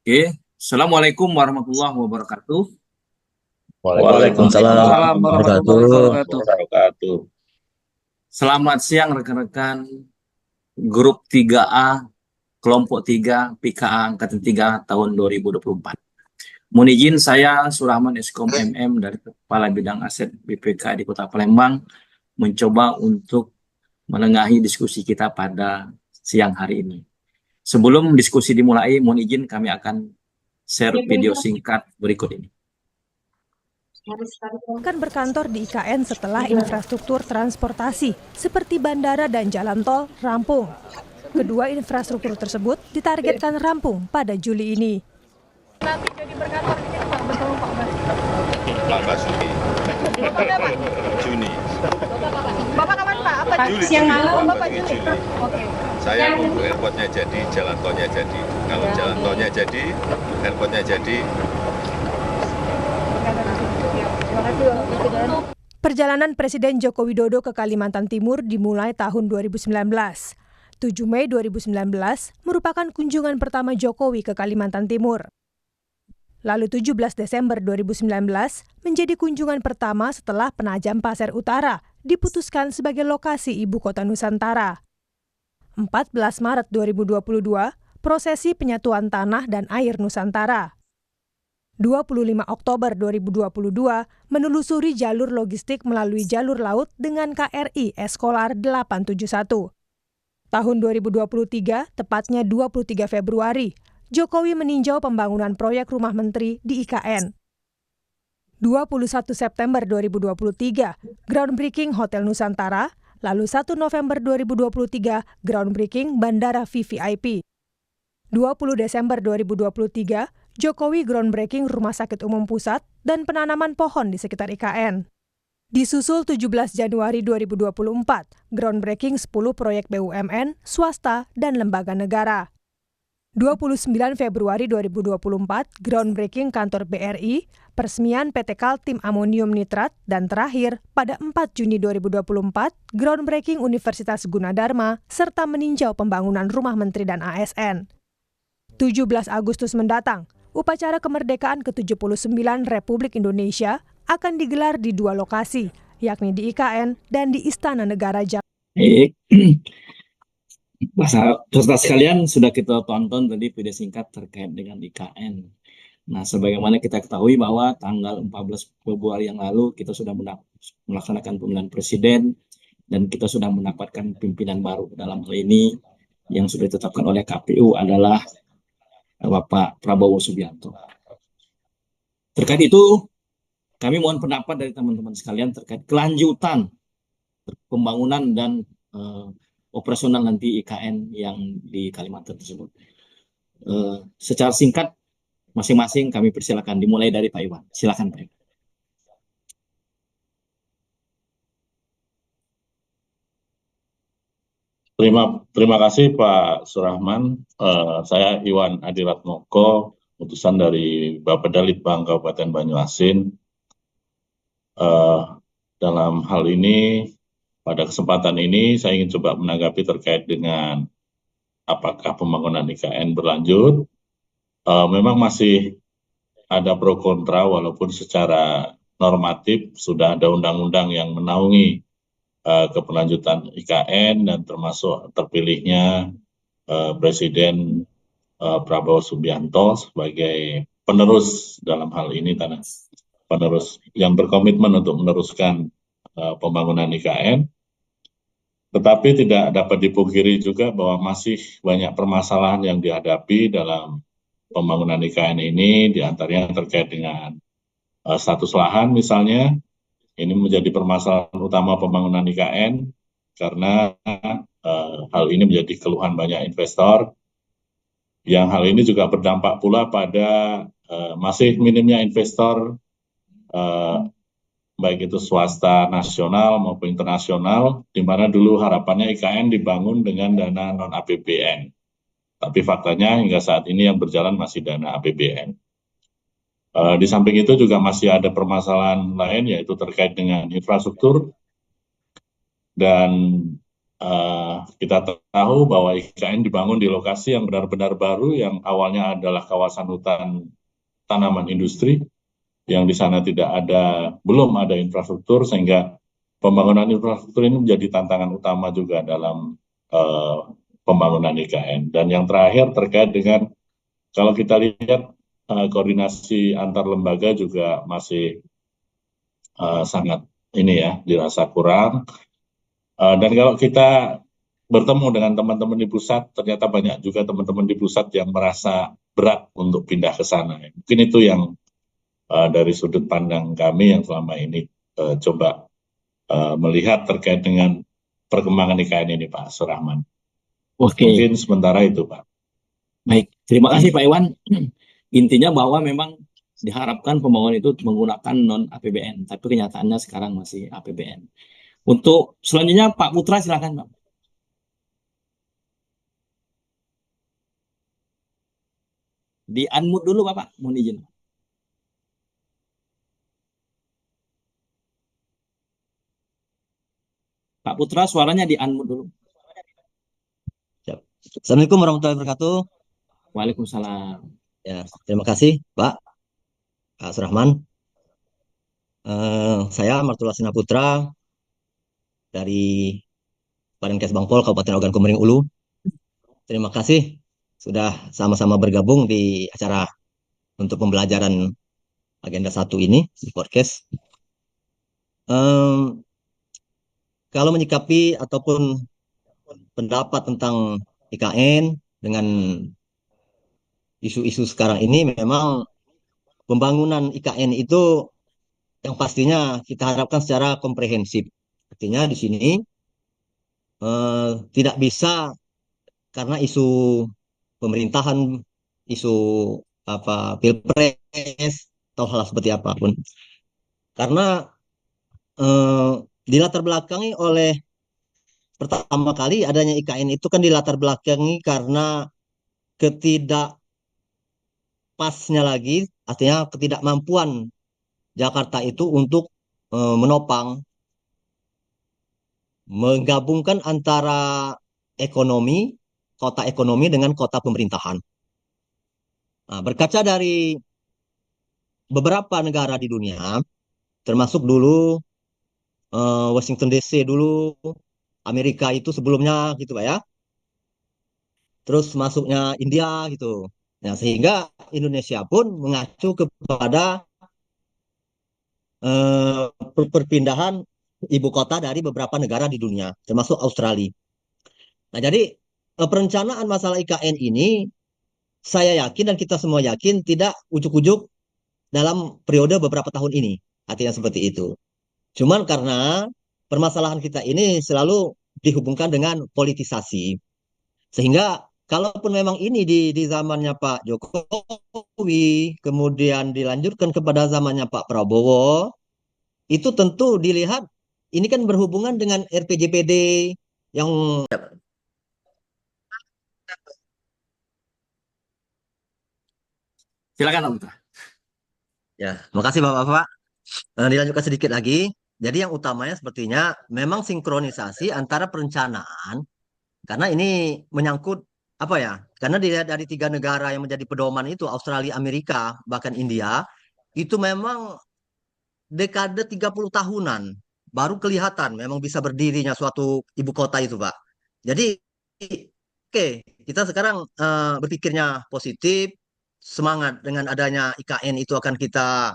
Oke, Assalamualaikum warahmatullahi wabarakatuh. Waalaikumsalam Waalaikumsalam warahmatullahi warahmatullahi wabarakatuh. wabarakatuh. Selamat siang rekan-rekan grup 3A, kelompok 3, PKA Angkatan 3 tahun 2024. Mohon izin saya Surahman Eskom MM dari Kepala Bidang Aset BPK di Kota Palembang mencoba untuk menengahi diskusi kita pada siang hari ini. Sebelum diskusi dimulai, mohon izin kami akan share video singkat berikut ini. Akan berkantor di IKN setelah infrastruktur transportasi seperti bandara dan jalan tol rampung. Kedua infrastruktur tersebut ditargetkan rampung pada Juli ini. Nanti jadi berkantor di sini Pak, betul Pak Bas? Pak Basuki, Bapak kapan? Juni. Bapak kapan Pak? Apa Juli. siang lalu? Oh, Bapak Juli. Juli. Oke. Saya nunggu airportnya jadi, jalan tolnya jadi. Kalau jalan tolnya jadi, airportnya jadi. Terima kasih Bapak. Perjalanan Presiden Joko Widodo ke Kalimantan Timur dimulai tahun 2019. 7 Mei 2019 merupakan kunjungan pertama Jokowi ke Kalimantan Timur. Lalu 17 Desember 2019 menjadi kunjungan pertama setelah Penajam Pasir Utara diputuskan sebagai lokasi ibu kota Nusantara. 14 Maret 2022, prosesi penyatuan tanah dan air Nusantara. 25 Oktober 2022 menelusuri jalur logistik melalui jalur laut dengan KRI Eskolar 871. Tahun 2023, tepatnya 23 Februari, Jokowi meninjau pembangunan proyek rumah menteri di IKN. 21 September 2023, groundbreaking Hotel Nusantara, lalu 1 November 2023, groundbreaking Bandara VVIP. 20 Desember 2023, Jokowi groundbreaking Rumah Sakit Umum Pusat dan penanaman pohon di sekitar IKN. Disusul 17 Januari 2024, groundbreaking 10 proyek BUMN, swasta, dan lembaga negara. 29 Februari 2024, groundbreaking kantor BRI, peresmian PT Kaltim Amonium Nitrat, dan terakhir, pada 4 Juni 2024, groundbreaking Universitas Gunadarma, serta meninjau pembangunan rumah menteri dan ASN. 17 Agustus mendatang, upacara kemerdekaan ke-79 Republik Indonesia akan digelar di 2 lokasi, yakni di IKN dan di Istana Negara Jakarta. Baik, peserta sekalian sudah kita tonton tadi video singkat terkait dengan IKN. Nah, sebagaimana kita ketahui bahwa tanggal 14 Februari yang lalu kita sudah melaksanakan pemilihan presiden dan kita sudah mendapatkan pimpinan baru. Dalam hal ini yang sudah ditetapkan oleh KPU adalah Bapak Prabowo Subianto. Terkait itu, kami mohon pendapat dari teman-teman sekalian terkait kelanjutan pembangunan dan operasional nanti IKN yang di Kalimantan tersebut. Secara singkat, masing-masing kami persilakan, dimulai dari Pak Iwan. Silakan Pak Iwan. Terima kasih Pak Surahman. Saya Iwan Adiratmoko, utusan dari Bapeda Litbang Kabupaten Banyuasin. Dalam hal ini, pada kesempatan ini saya ingin coba menanggapi terkait dengan apakah pembangunan IKN berlanjut. Memang masih ada pro kontra, walaupun secara normatif sudah ada undang-undang yang menaungi keberlanjutan IKN dan termasuk terpilihnya Presiden Prabowo Subianto sebagai penerus dalam hal ini, penerus yang berkomitmen untuk meneruskan pembangunan IKN. Tetapi tidak dapat dipungkiri juga bahwa masih banyak permasalahan yang dihadapi dalam pembangunan IKN ini, diantaranya terkait dengan status lahan misalnya. Ini menjadi permasalahan utama pembangunan IKN karena hal ini menjadi keluhan banyak investor. Yang hal ini juga berdampak pula pada masih minimnya investor, baik itu swasta nasional maupun internasional, di mana dulu harapannya IKN dibangun dengan dana non-APBN. Tapi faktanya hingga saat ini yang berjalan masih dana APBN. Di samping itu juga masih ada permasalahan lain, yaitu terkait dengan infrastruktur. Dan Kita tahu bahwa IKN dibangun di lokasi yang benar-benar baru, yang awalnya adalah kawasan hutan tanaman industri, yang di sana belum ada infrastruktur, sehingga pembangunan infrastruktur ini menjadi tantangan utama juga dalam pembangunan IKN. Dan yang terakhir terkait dengan, kalau kita lihat koordinasi antar lembaga juga masih sangat dirasa kurang. Dan kalau kita bertemu dengan teman-teman di pusat, ternyata banyak juga teman-teman di pusat yang merasa berat untuk pindah ke sana. Mungkin itu yang dari sudut pandang kami yang selama ini coba melihat terkait dengan perkembangan IKN ini, Pak Surahman. Oke, Mungkin sementara itu, Pak. baik. Terima kasih Pak Iwan. Intinya bahwa memang diharapkan pembangunan itu menggunakan non APBN, tapi kenyataannya sekarang masih APBN. Untuk selanjutnya Pak Putra silakan Pak. Di unmute dulu Bapak, mohon izin. Pak Putra suaranya di unmute dulu. Siap. Assalamualaikum warahmatullahi wabarakatuh. Waalaikumsalam. Ya, terima kasih Pak Surahman. Saya Martula Sinaputra dari Padenkes Bangpol, Kabupaten Ogan Komering Ulu. Terima kasih sudah sama-sama bergabung di acara untuk pembelajaran agenda 1 ini di podcast. Kalau menyikapi ataupun pendapat tentang IKN dengan isu-isu sekarang ini, memang pembangunan IKN itu yang pastinya kita harapkan secara komprehensif. Artinya di sini tidak bisa karena isu pemerintahan, isu pilpres atau hal seperti apapun. Karena dilatar belakangi oleh pertama kali adanya IKN itu kan dilatar belakangi karena ketidakpasnya lagi, artinya ketidakmampuan Jakarta itu untuk menopang, menggabungkan antara kota ekonomi dengan kota pemerintahan. Nah, berkaca dari beberapa negara di dunia, termasuk dulu Washington DC dulu, Amerika itu sebelumnya gitu Pak ya. Terus masuknya India gitu. Nah, sehingga Indonesia pun mengacu kepada perpindahan ibu kota dari beberapa negara di dunia, termasuk Australia. Nah, jadi perencanaan masalah IKN ini, saya yakin dan kita semua yakin tidak ujuk-ujuk dalam periode beberapa tahun ini. Artinya seperti itu. Cuman karena permasalahan kita ini selalu dihubungkan dengan politisasi. Sehingga kalaupun memang ini di zamannya Pak Jokowi, kemudian dilanjutkan kepada zamannya Pak Prabowo, itu tentu dilihat ini kan berhubungan dengan RPJPD yang Silakan Pak Putra. ya, makasih Bapak-Bapak. Dilanjutkan sedikit lagi. Jadi yang utamanya sepertinya memang sinkronisasi antara perencanaan, karena ini menyangkut apa ya? Karena dilihat dari 3 negara yang menjadi pedoman itu, Australia, Amerika, bahkan India, itu memang dekade 30 tahunan baru kelihatan memang bisa berdirinya suatu ibu kota itu, Pak. Jadi, oke, kita sekarang berpikirnya positif, semangat dengan adanya IKN itu akan kita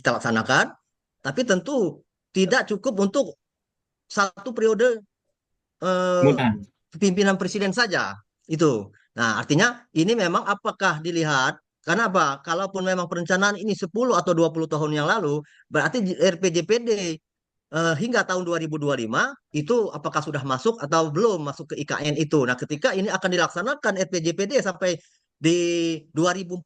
laksanakan, tapi tentu tidak cukup untuk satu periode Mudah. pimpinan presiden saja itu. Nah, artinya ini memang apakah dilihat karena apa? Kalaupun memang perencanaan ini 10 atau 20 tahun yang lalu, berarti RPJPD hingga tahun 2025 itu apakah sudah masuk atau belum masuk ke IKN itu. Nah, ketika ini akan dilaksanakan RPJPD sampai di 2045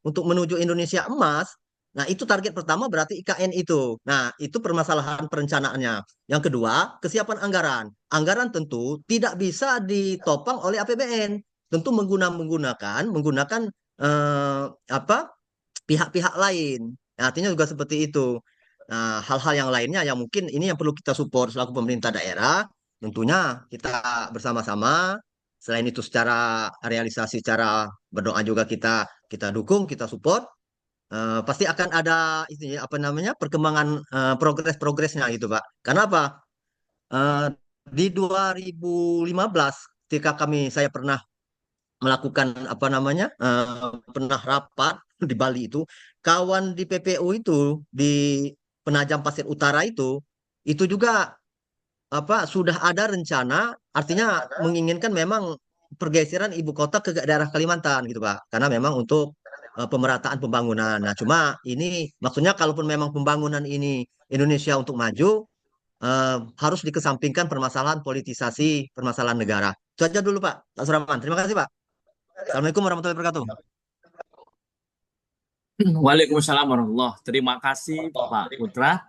untuk menuju Indonesia emas, nah itu target pertama berarti IKN itu. Nah, itu permasalahan perencanaannya. Yang kedua, kesiapan anggaran. Anggaran tentu tidak bisa ditopang oleh APBN. Tentu menggunakan pihak-pihak lain. Nah, artinya juga seperti itu. Nah, hal-hal yang lainnya yang mungkin ini yang perlu kita support selaku pemerintah daerah, tentunya kita bersama-sama. Selain itu secara realisasi, secara berdoa juga kita dukung, kita support. Pasti akan ada ini apa namanya perkembangan progresnya gitu Pak. Karena apa? Eh, di 2015 ketika saya pernah melakukan apa namanya pernah rapat di Bali itu, kawan di PPU itu di Penajam Pasir Utara itu juga apa sudah ada rencana, artinya menginginkan memang pergeseran ibu kota ke daerah Kalimantan gitu Pak, karena memang untuk pemerataan pembangunan. Nah cuma ini maksudnya kalaupun memang pembangunan ini Indonesia untuk maju, harus dikesampingkan permasalahan politisasi permasalahan negara. Itu aja dulu Pak, Pak Suraman. Terima kasih Pak. Assalamualaikum warahmatullahi wabarakatuh. Waalaikumsalam warahmatullahi. Terima kasih Pak Putra.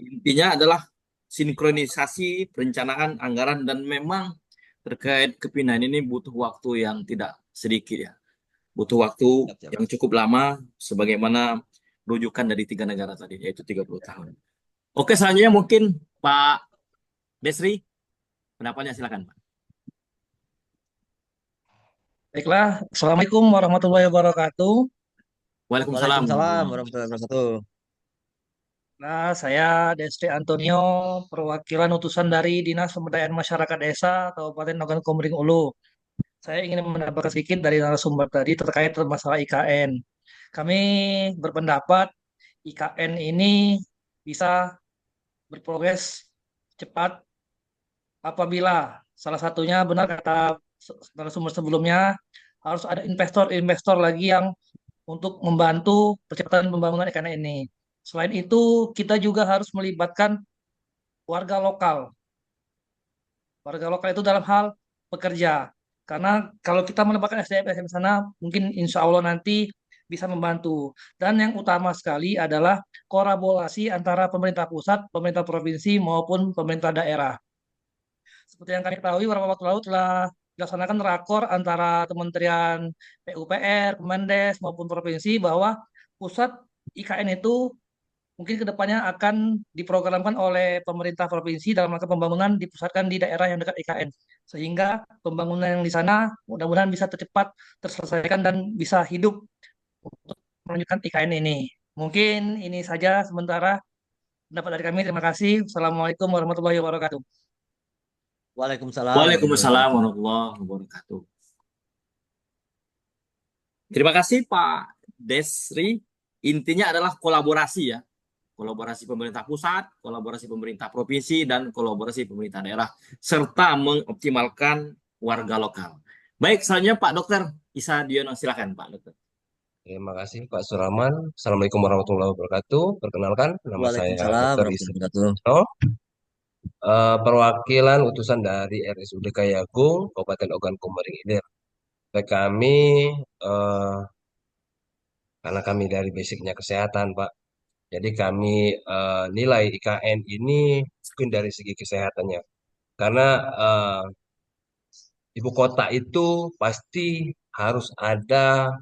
Intinya adalah sinkronisasi perencanaan anggaran dan memang terkait kepindahan ini butuh waktu yang tidak sedikit ya. Butuh waktu Siap, siap. yang cukup lama sebagaimana rujukan dari 3 negara tadi yaitu 30 tahun. Oke, selanjutnya mungkin Pak Desri, pendapatnya silakan Pak. Baiklah, Assalamualaikum warahmatullahi wabarakatuh. Waalaikumsalam Waalaikumsalam warahmatullahi warahmatullahi wabarakatuh. Nah, saya Destri Antonio, perwakilan utusan dari Dinas Pemberdayaan Masyarakat Desa Kabupaten Ogan Komering Ulu. Saya ingin menambahkan sedikit dari narasumber tadi terkait masalah IKN. Kami berpendapat IKN ini bisa berprogres cepat apabila salah satunya benar kata narasumber sebelumnya harus ada investor-investor lagi yang untuk membantu percepatan pembangunan IKN ini. Selain itu, kita juga harus melibatkan warga lokal. Warga lokal itu dalam hal pekerja. Karena kalau kita melibatkan SDM di sana, mungkin insya Allah nanti bisa membantu. Dan yang utama sekali adalah kolaborasi antara pemerintah pusat, pemerintah provinsi, maupun pemerintah daerah. Seperti yang kami ketahui, beberapa waktu lalu telah dilaksanakan rakor antara Kementerian PUPR, Kemendes, maupun provinsi bahwa pusat IKN itu mungkin kedepannya akan diprogramkan oleh pemerintah provinsi dalam rangka pembangunan dipusatkan di daerah yang dekat IKN. Sehingga pembangunan yang di sana mudah-mudahan bisa tercepat terselesaikan dan bisa hidup untuk menunjukkan IKN ini. Mungkin ini saja sementara pendapat dari kami. Terima kasih. Assalamualaikum warahmatullahi wabarakatuh. Waalaikumsalam warahmatullahi Waalaikumsalam wabarakatuh. warahmatullahi wabarakatuh. Terima kasih Pak Desri. Intinya adalah kolaborasi ya. Kolaborasi pemerintah pusat, kolaborasi pemerintah provinsi, dan kolaborasi pemerintah daerah, serta mengoptimalkan warga lokal. Baik, selanjutnya Pak Dokter Isa Diono, silakan Pak Dokter. Terima kasih Pak Suraman. Assalamualaikum warahmatullahi wabarakatuh. Perkenalkan, nama saya Waalaikumsalam Dr. Isa warahmatullahi wabarakatuh. Diono, perwakilan utusan dari RSUD Kayagung, Kabupaten Ogan Komering Ilir. Kami, eh, karena kami dari basicnya kesehatan, Pak. Jadi kami nilai IKN ini mungkin dari segi kesehatannya. Karena ibu kota itu pasti harus ada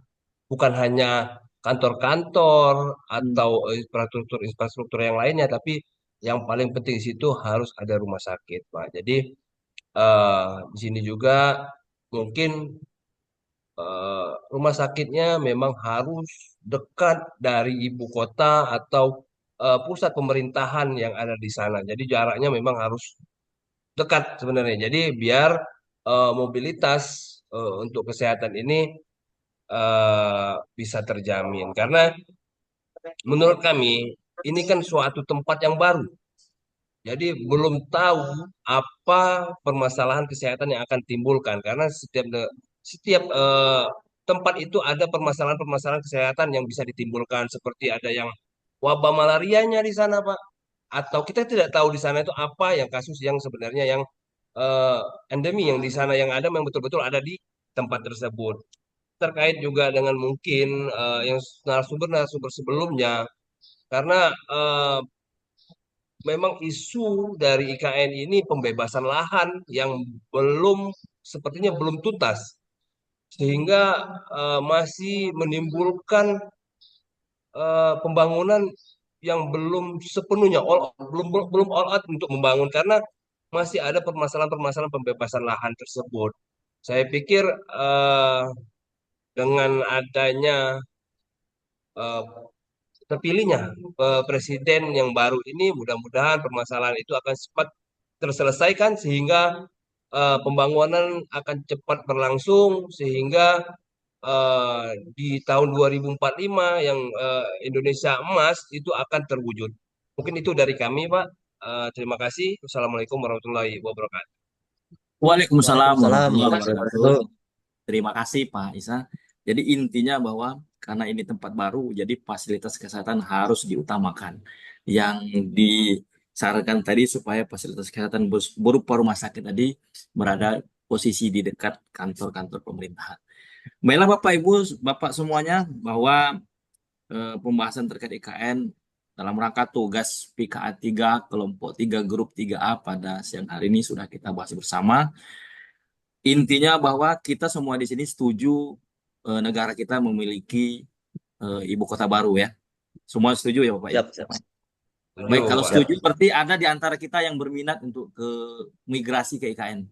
bukan hanya kantor-kantor atau infrastruktur yang lainnya, tapi yang paling penting di situ harus ada rumah sakit, Pak. Jadi di sini juga mungkin rumah sakitnya memang harus dekat dari ibu kota atau pusat pemerintahan yang ada di sana. Jadi jaraknya memang harus dekat sebenarnya. Jadi biar mobilitas untuk kesehatan ini bisa terjamin. Karena menurut kami ini kan suatu tempat yang baru. Jadi belum tahu apa permasalahan kesehatan yang akan timbulkan karena setiap tempat itu ada permasalahan-permasalahan kesehatan yang bisa ditimbulkan seperti ada yang wabah malarianya di sana, Pak. Atau kita tidak tahu di sana itu apa yang kasus yang sebenarnya yang eh, endemi yang di sana yang ada yang betul-betul ada di tempat tersebut. Terkait juga dengan mungkin yang narasumber-narasumber sebelumnya karena memang isu dari IKN ini pembebasan lahan yang sepertinya belum tuntas sehingga masih menimbulkan pembangunan yang belum sepenuhnya belum all out untuk membangun karena masih ada permasalahan-permasalahan pembebasan lahan tersebut. Saya pikir dengan adanya eh, terpilihnya presiden yang baru ini, mudah-mudahan permasalahan itu akan cepat terselesaikan sehingga pembangunan akan cepat berlangsung sehingga di tahun 2045 yang Indonesia emas itu akan terwujud. Mungkin itu dari kami, Pak. Terima kasih. Wassalamualaikum warahmatullahi wabarakatuh. Waalaikumsalam Waalaikumsalam warahmatullahi warahmatullahi wabarakatuh. wabarakatuh. Terima kasih Pak Isa. Jadi intinya bahwa karena ini tempat baru, jadi fasilitas kesehatan harus diutamakan. Yang disarankan tadi supaya fasilitas kesehatan berupa rumah sakit tadi berada posisi di dekat kantor-kantor pemerintahan. Baiklah Bapak Ibu, Bapak semuanya, bahwa pembahasan terkait IKN dalam rangka tugas PKA 3, kelompok 3, grup 3A pada siang hari ini sudah kita bahas bersama. Intinya bahwa kita semua di sini setuju negara kita memiliki ibu kota baru ya. Semua setuju ya Bapak? Siap, siap. Baik, kalau Pak. setuju berarti ada di antara kita yang berminat untuk ke migrasi ke IKN.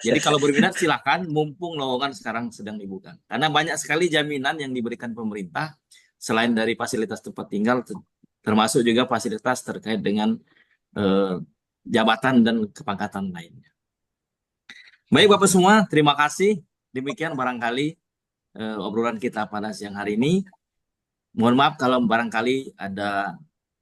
Jadi kalau berminat silakan, mumpung lowongan sekarang sedang dibuka. Karena banyak sekali jaminan yang diberikan pemerintah selain dari fasilitas tempat tinggal, termasuk juga fasilitas terkait dengan jabatan dan kepangkatan lainnya. Baik Bapak semua, terima kasih. Demikian barangkali obrolan kita pada siang hari ini. Mohon maaf kalau barangkali ada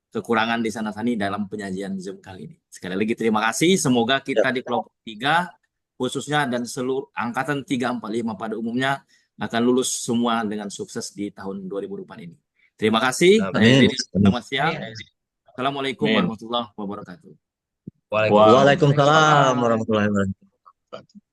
kekurangan di sana sini dalam penyajian Zoom kali ini. Sekali lagi terima kasih. Semoga kita di kelompok 3 khususnya dan seluruh angkatan 345 pada umumnya akan lulus semua dengan sukses di tahun 2024 ini. Terima kasih. Amin. Selamat siang. Amin. Assalamualaikum Amin. warahmatullahi wabarakatuh. Waalaikumsalam warahmatullahi wabarakatuh.